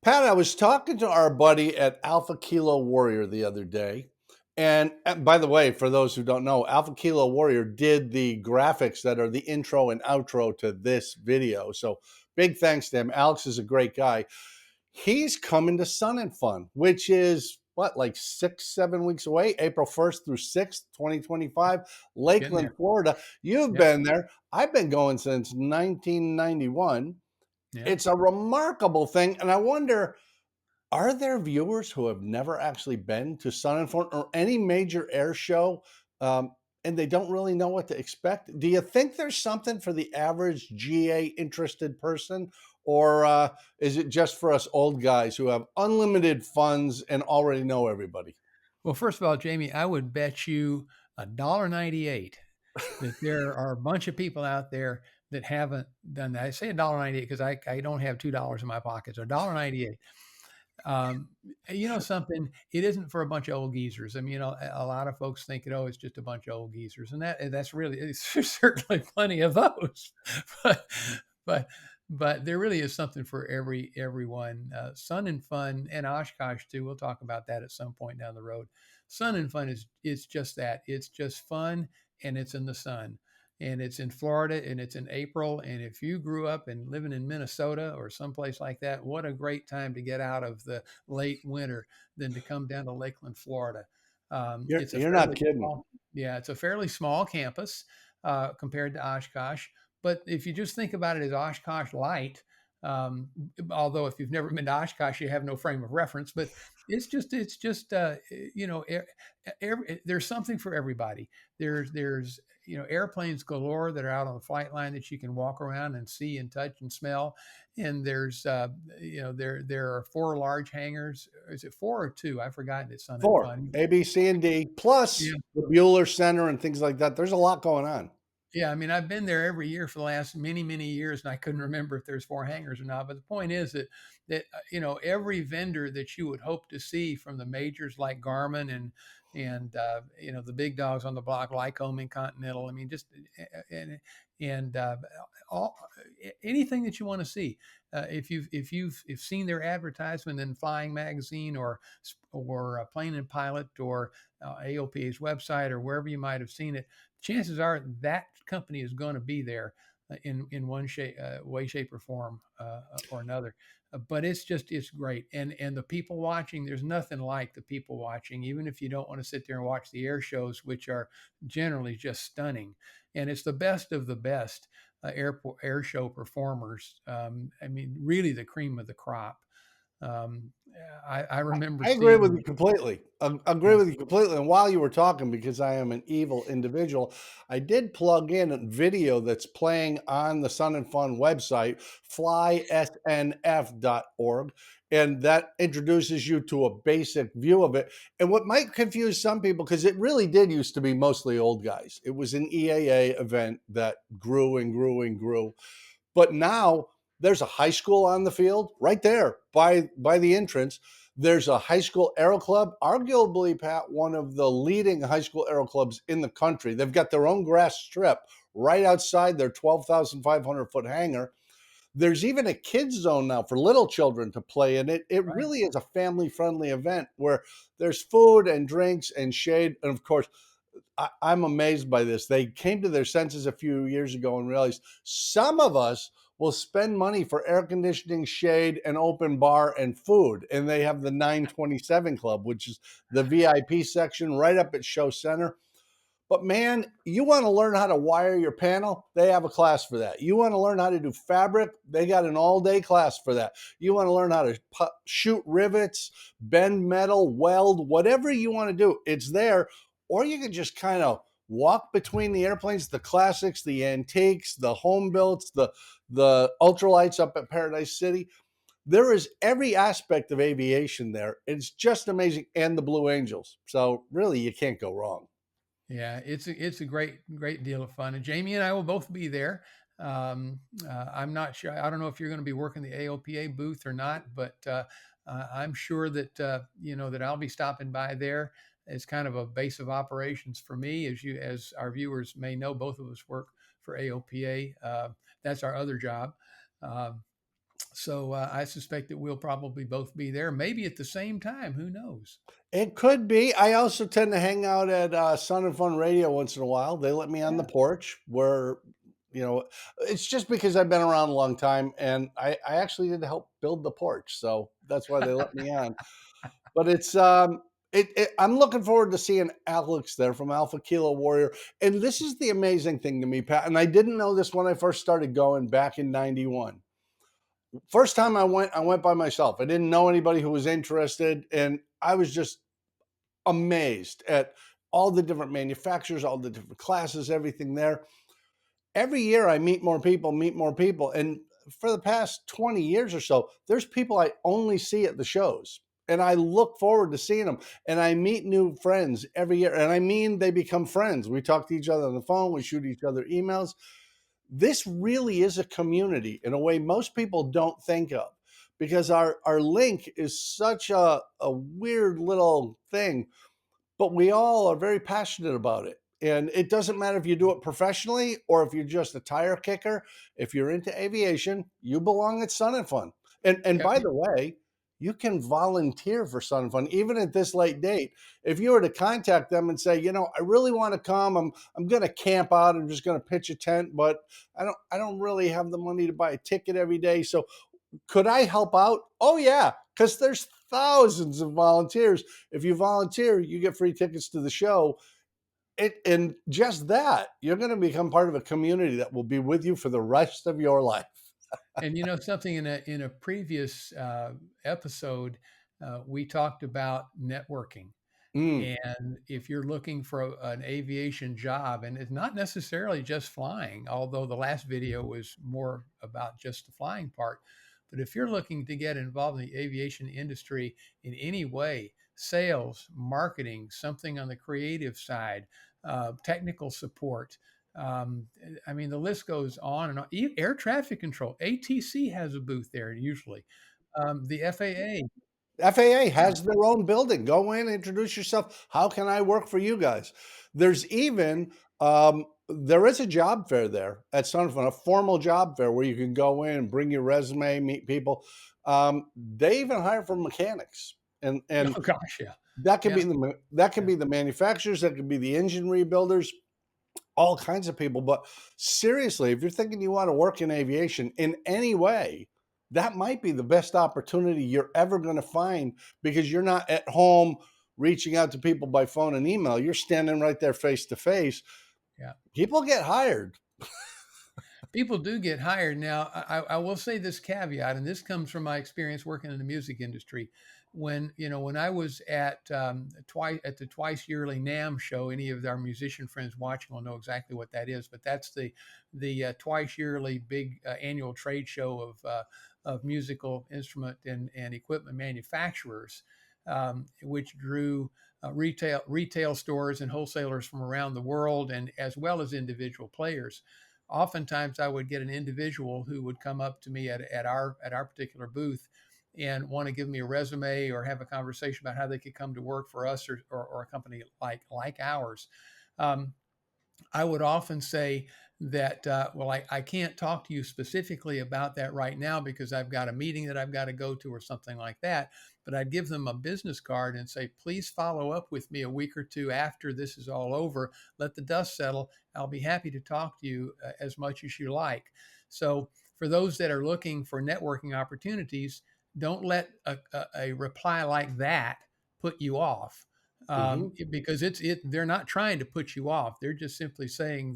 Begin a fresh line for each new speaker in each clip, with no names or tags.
Pat, I was talking to our buddy at Alpha Kilo Warrior the other day. And by the way, for those who don't know, Alpha Kilo Warrior did the graphics that are the intro and outro to this video. So big thanks to him. Alex is a great guy. He's coming to Sun and Fun, which is what, like 6, 7 weeks away, April 1st through 6th, 2025,
Getting
Lakeland,
there.
Florida. You've
Yep.
been there. I've been going since 1991.
Yep.
It's a remarkable thing. And I wonder, are there viewers who have never actually been to Sun and Fun or any major air show, um, and they don't really know what to expect? Do you think there's something for the average GA interested person, or is it just for us old guys who have unlimited funds and already know everybody?
Well, first of all, Jamie, I would bet you $1.98 that there are a bunch of people out there that haven't done that. I say $1.98 because I don't have $2 in my pocket. So $1.98. Um, you know something? It isn't for a bunch of old geezers. I mean, a lot of folks think, it's just a bunch of old geezers, and that's really there's certainly plenty of those, but but but there really is something for everyone. Sun and Fun and Oshkosh too. We'll talk about that at some point down the road. Sun and Fun is just that. It's just fun, and it's in the sun, and it's in Florida, and it's in April. And if you grew up and living in Minnesota or someplace like that, what a great time to get out of the late winter than to come down to Lakeland, Florida.
You're,
It's a
you're not
fairly
kidding.
small, yeah, it's a fairly small campus compared to Oshkosh. But if you just think about it as Oshkosh light, um, although if you've never been to Oshkosh, you have no frame of reference. But it's just there's something for everybody. There's airplanes galore that are out on the flight line that you can walk around and see and touch and smell. And there are four large hangars. Is it four or two? I've forgotten. It's Sun and
Four,
Fun.
A, B, C, and D, plus
Yeah.
the Bueller Center and things like that. There's a lot going on.
Yeah, I mean, I've been there every year for the last many, many years, and I couldn't remember if there's four hangars or not. But the point is that every vendor that you would hope to see from the majors like Garmin and the big dogs on the block, Lycoming and Continental. I mean, just and all anything that you want to see. If you've seen their advertisement in Flying Magazine or Plane and Pilot or AOPA's website or wherever you might have seen it, chances are that company is going to be there in one way, shape, or form or another. But it's great, and the people watching. There's nothing like the people watching, even if you don't want to sit there and watch the air shows, which are generally just stunning. And it's the best of the best air show performers. I mean, really the cream of the crop. Um, I remember
I agree with
seeing.
you completely. I agree with you completely. And while you were talking, because I am an evil individual, I did plug in a video that's playing on the Sun and Fun website, flysnf.org. And that introduces you to a basic view of it. And what might confuse some people, because it really did used to be mostly old guys, it was an EAA event that grew and grew and grew. But now there's a high school on the field right there by the entrance. There's a high school aero club, arguably, Pat, one of the leading high school aero clubs in the country. They've got their own grass strip right outside their 12,500 foot hangar. There's even a kids zone now for little children to play in. It
Right.
really is a family friendly event where there's food and drinks and shade. And of course, I'm amazed by this. They came to their senses a few years ago and realized some of us will spend money for air conditioning, shade, and open bar and food. And they have the 927 Club, which is the VIP section right up at Show Center. But man, you want to learn how to wire your panel? They have a class for that. You want to learn how to do fabric? They got an all day class for that. You want to learn how to shoot rivets, bend metal, weld, whatever you want to do, it's there. Or you can just kind of walk between the airplanes, the classics, the antiques, the home builds, the ultralights up at Paradise City. There is every aspect of aviation there. It's just amazing. And the Blue Angels. So really, you can't go wrong.
Yeah, it's a great deal of fun, and Jamie and I will both be there. I'm not sure. I don't know if you're going to be working the AOPA booth or not, but I'm sure that that I'll be stopping by there as kind of a base of operations for me. As our viewers may know, both of us work for AOPA. That's our other job. Um So I suspect that we'll probably both be there, maybe at the same time. Who knows?
It could be. I also tend to hang out at Sun and Fun Radio once in a while. They let me on the
Yeah.
porch where, it's just because I've been around a long time and I actually did help build the porch. So that's why they let me on. But I'm looking forward to seeing Alex there from Alpha Kilo Warrior. And this is the amazing thing to me, Pat. And I didn't know this when I first started going back in 91. First time I went by myself. I didn't know anybody who was interested. And I was just amazed at all the different manufacturers, all the different classes, everything there. Every year I meet more people. And for the past 20 years or so, there's people I only see at the shows. And I look forward to seeing them. And I meet new friends every year. And I mean, they become friends. We talk to each other on the phone, we shoot each other emails. This really is a community in a way most people don't think of because our link is such a weird little thing, but we all are very passionate about it. And it doesn't matter if you do it professionally or if you're just a tire kicker. If you're into aviation, you belong at Sun and Fun. And
Yep.
by the way, you can volunteer for Sun and Fun even at this late date. If you were to contact them and say, I really want to come. I'm going to camp out. I'm just going to pitch a tent, but I don't really have the money to buy a ticket every day. So could I help out? Oh yeah, because there's thousands of volunteers. If you volunteer, you get free tickets to the show. And just that, you're going to become part of a community that will be with you for the rest of your life.
And something in a previous episode, we talked about networking.
Mm,
And if you're looking for an aviation job, and it's not necessarily just flying, although the last video was more about just the flying part, but if you're looking to get involved in the aviation industry in any way, sales, marketing, something on the creative side, technical support, I mean, the list goes on and on. Air traffic control, ATC has a booth there usually. The FAA.
FAA has their own building. Go in, introduce yourself. How can I work for you guys? There's even there is a job fair there at Sunfun, a formal job fair where you can go in, bring your resume, meet people. They even hire for mechanics, and
Oh gosh, yeah,
that could
yeah,
be the manufacturers, that could be the engine rebuilders, all kinds of people. But seriously, if you're thinking you want to work in aviation in any way, that might be the best opportunity you're ever going to find because you're not at home reaching out to people by phone and email. You're standing right there face to face.
yeah.
People get hired.
People do get hired. Now, I will say this caveat, and this comes from my experience working in the music industry. When I was at the twice yearly NAM show, any of our musician friends watching will know exactly what that is. But that's the twice yearly big annual trade show of musical instrument and equipment manufacturers, which drew retail stores and wholesalers from around the world, and as well as individual players. Oftentimes I would get an individual who would come up to me at our particular booth and want to give me a resume or have a conversation about how they could come to work for us or a company like ours. Um, I would often say that, well, I can't talk to you specifically about that right now because I've got a meeting that I've got to go to or something like that. But I'd give them a business card and say, please follow up with me a week or two after this is all over. Let the dust settle. I'll be happy to talk to you as much as you like. So, for those that are looking for networking opportunities, don't let a reply like that put you off,
Hmm.
because they're not trying to put you off. They're just simply saying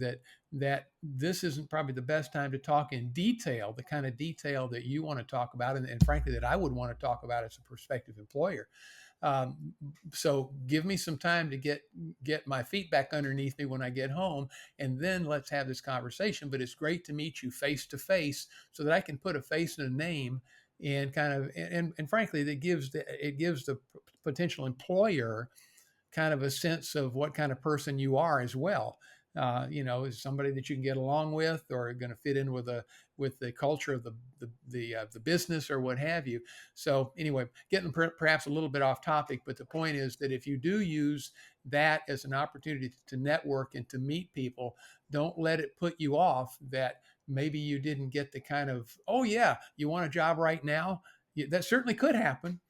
that this isn't probably the best time to talk in detail, the kind of detail that you want to talk about, and frankly that I would want to talk about as a prospective employer. um, so give me some time to get my feet back underneath me when I get home, and then let's have this conversation. But it's great to meet you face to face so that I can put a face and a name, and kind of, and frankly that gives the potential employer kind of a sense of what kind of person you are as well. Is somebody that you can get along with, or going to fit in with the culture of the business or what have you. So anyway, getting perhaps a little bit off topic, but the point is that if you do use that as an opportunity to network and to meet people, don't let it put you off that maybe you didn't get the kind of, oh yeah, you want a job right now. That certainly could happen.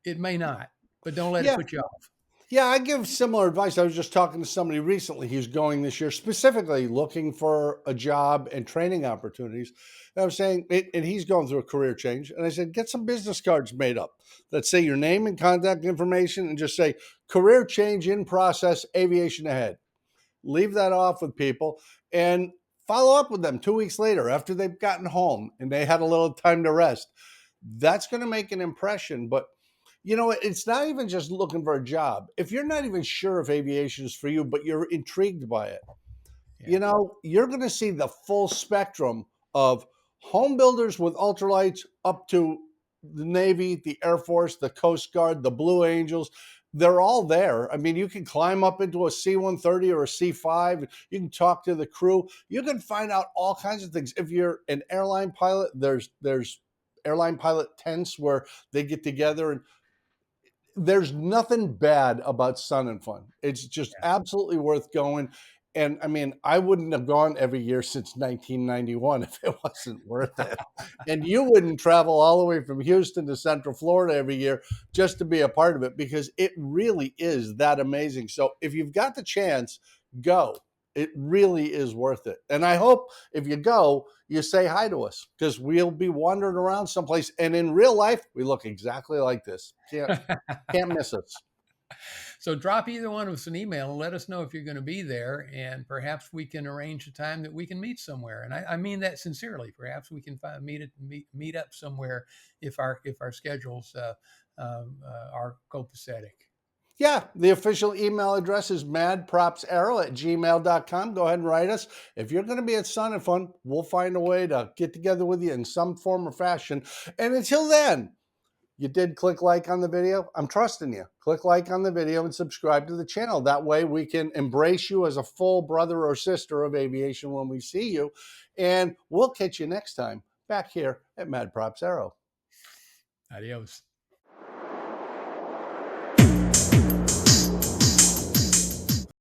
It may not, but don't let it
Yeah.
put you off.
Yeah, I give similar advice. I was just talking to somebody recently. He's going this year specifically looking for a job and training opportunities. And I was saying, and he's going through a career change. And I said, get some business cards made up that say your name and contact information and just say career change in process, aviation ahead. Leave that off with people and follow up with them 2 weeks later after they've gotten home and they had a little time to rest. That's going to make an impression. But it's not even just looking for a job. If you're not even sure if aviation is for you, but you're intrigued by it,
Yeah.
you're going to see the full spectrum of home builders with ultralights up to the Navy, the Air Force, the Coast Guard, the Blue Angels. They're all there. I mean, you can climb up into a C-130 or a C-5. You can talk to the crew. You can find out all kinds of things. If you're an airline pilot, there's airline pilot tents where they get together, and there's nothing bad about Sun and Fun. It's just
Yeah.
absolutely worth going. And I mean, I wouldn't have gone every year since 1991 if it wasn't worth it. And you wouldn't travel all the way from Houston to Central Florida every year just to be a part of it, because it really is that amazing. So if you've got the chance, go. It really is worth it. And I hope if you go, you say hi to us, because we'll be wandering around someplace. And in real life, we look exactly like this. Can't miss us.
So drop either one of us an email and let us know if you're going to be there, and perhaps we can arrange a time that we can meet somewhere. And I mean that sincerely. Perhaps we can meet up somewhere if our schedules are copacetic.
Yeah, the official email address is madpropsaero@gmail.com. Go ahead and write us. If you're going to be at Sun and Fun, we'll find a way to get together with you in some form or fashion. And until then, you did click like on the video. I'm trusting you. Click like on the video and subscribe to the channel. That way we can embrace you as a full brother or sister of aviation when we see you. And we'll catch you next time back here at MadPropsAero.
Adios.